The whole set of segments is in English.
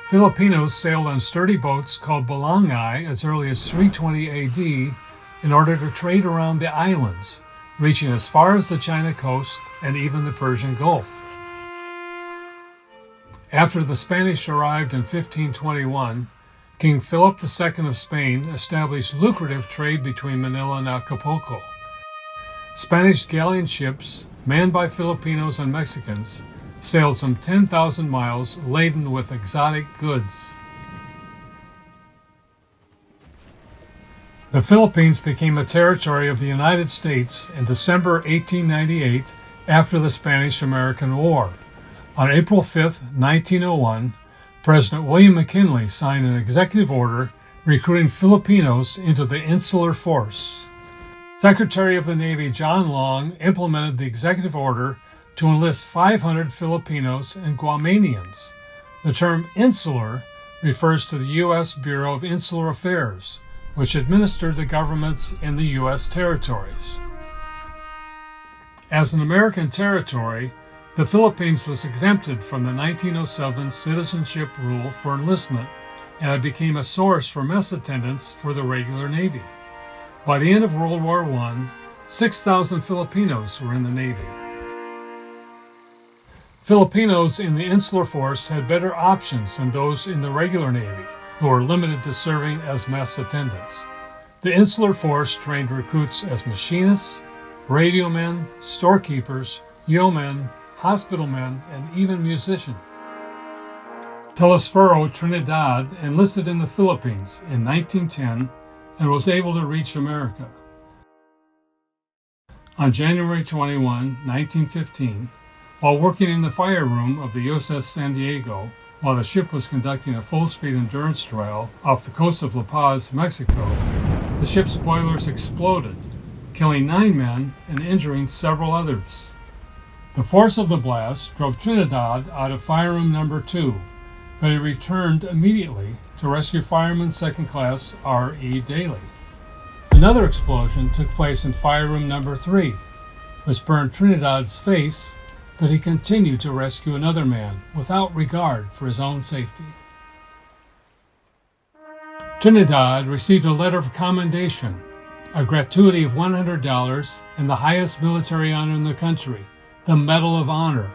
Filipinos sailed on sturdy boats called balangai as early as 320 AD in order to trade around the islands, reaching as far as the China coast and even the Persian Gulf. After the Spanish arrived in 1521, King Philip II of Spain established lucrative trade between Manila and Acapulco. Spanish galleon ships, manned by Filipinos and Mexicans, sailed some 10,000 miles laden with exotic goods. The Philippines became a territory of the United States in December 1898 after the Spanish-American War. On April 5, 1901, President William McKinley signed an executive order recruiting Filipinos into the Insular Force. Secretary of the Navy John Long implemented the executive order to enlist 500 Filipinos and Guamanians. The term insular refers to the U.S. Bureau of Insular Affairs, which administered the governments in the U.S. territories. As an American territory, the Philippines was exempted from the 1907 citizenship rule for enlistment, and it became a source for mess attendants for the regular Navy. By the end of World War I, 6,000 Filipinos were in the Navy. Filipinos in the Insular Force had better options than those in the regular Navy, who were limited to serving as mess attendants. The Insular Force trained recruits as machinists, radio men, storekeepers, yeomen, hospital men, and even musicians. Telesforo Trinidad enlisted in the Philippines in 1910 and was able to reach America. On January 21, 1915, while working in the fire room of the USS San Diego, while the ship was conducting a full-speed endurance trial off the coast of La Paz, Mexico, the ship's boilers exploded, killing 9 men and injuring several others. The force of the blast drove Trinidad out of Fire Room Number 2, but he returned immediately to rescue Fireman Second Class R.E. Daly. Another explosion took place in Fire Room Number 3, which burned Trinidad's face, but he continued to rescue another man without regard for his own safety. Trinidad received a letter of commendation, a gratuity of $100, and the highest military honor in the country, the Medal of Honor.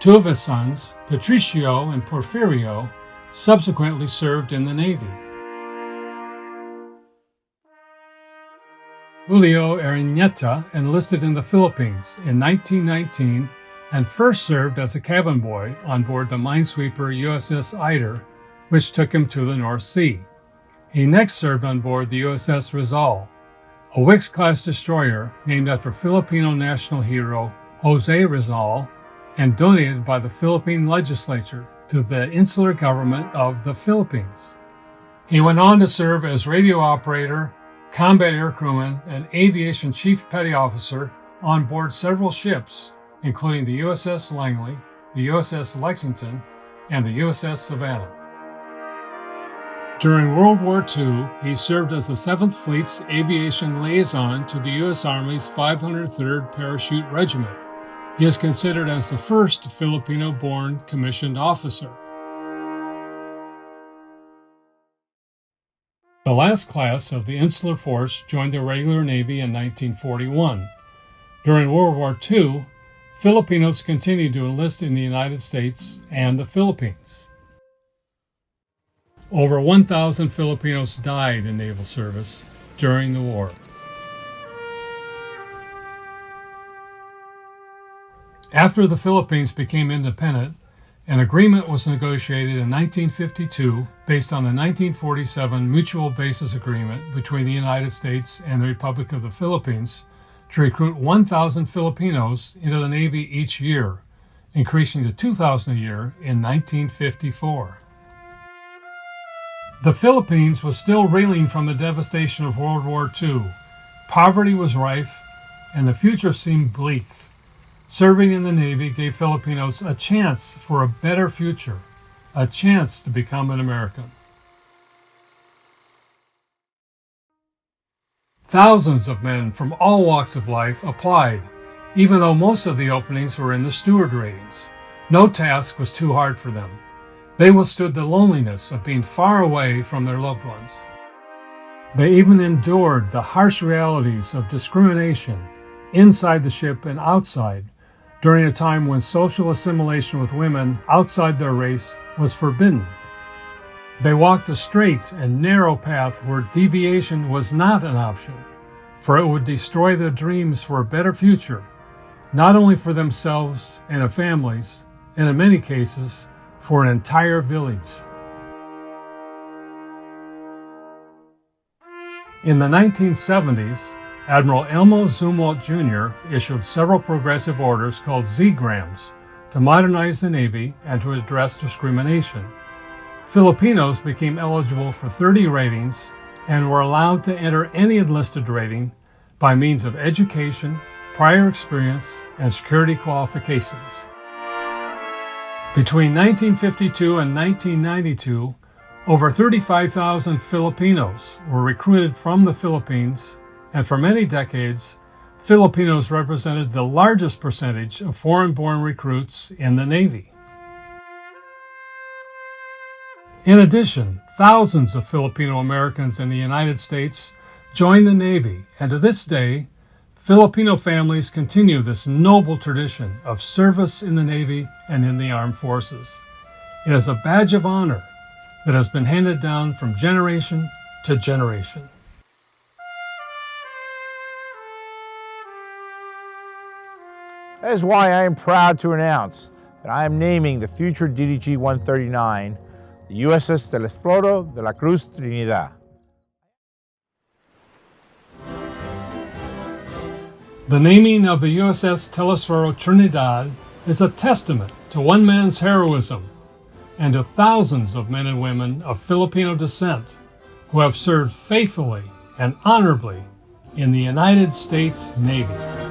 2 of his sons, Patricio and Porfirio, subsequently served in the Navy. Julio Ariñeta enlisted in the Philippines in 1919 and first served as a cabin boy on board the minesweeper USS Eider, which took him to the North Sea. He next served on board the USS Rizal, a Wickes-class destroyer named after Filipino national hero Jose Rizal and donated by the Philippine legislature to the insular government of the Philippines. He went on to serve as radio operator, combat air crewman, and aviation chief petty officer on board several ships, including the USS Langley, the USS Lexington, and the USS Savannah. During World War II, he served as the 7th Fleet's aviation liaison to the U.S. Army's 503rd Parachute Regiment. He is considered as the first Filipino-born commissioned officer. The last class of the Insular Force joined the regular Navy in 1941. During World War II, Filipinos continued to enlist in the United States and the Philippines. Over 1,000 Filipinos died in naval service during the war. After the Philippines became independent, an agreement was negotiated in 1952 based on the 1947 Mutual Basis Agreement between the United States and the Republic of the Philippines to recruit 1,000 Filipinos into the Navy each year, increasing to 2,000 a year in 1954. The Philippines was still reeling from the devastation of World War II. Poverty was rife, and the future seemed bleak. Serving in the Navy gave Filipinos a chance for a better future, a chance to become an American. Thousands of men from all walks of life applied, even though most of the openings were in the steward ratings. No task was too hard for them. They withstood the loneliness of being far away from their loved ones. They even endured the harsh realities of discrimination inside the ship and outside during a time when social assimilation with women outside their race was forbidden. They walked a straight and narrow path where deviation was not an option, for it would destroy their dreams for a better future, not only for themselves and their families, and in many cases, for an entire village. In the 1970s, Admiral Elmo Zumwalt Jr. issued several progressive orders called Z-grams to modernize the Navy and to address discrimination. Filipinos became eligible for 30 ratings and were allowed to enter any enlisted rating by means of education, prior experience, and security qualifications. Between 1952 and 1992, over 35,000 Filipinos were recruited from the Philippines, and for many decades, Filipinos represented the largest percentage of foreign-born recruits in the Navy. In addition, thousands of Filipino Americans in the United States joined the Navy, and to this day, Filipino families continue this noble tradition of service in the Navy and in the armed forces. It is a badge of honor that has been handed down from generation to generation. That is why I am proud to announce that I am naming the future DDG-139 the USS Telesforo de la Cruz Trinidad. The naming of the USS Telesforo Trinidad is a testament to one man's heroism and to thousands of men and women of Filipino descent who have served faithfully and honorably in the United States Navy.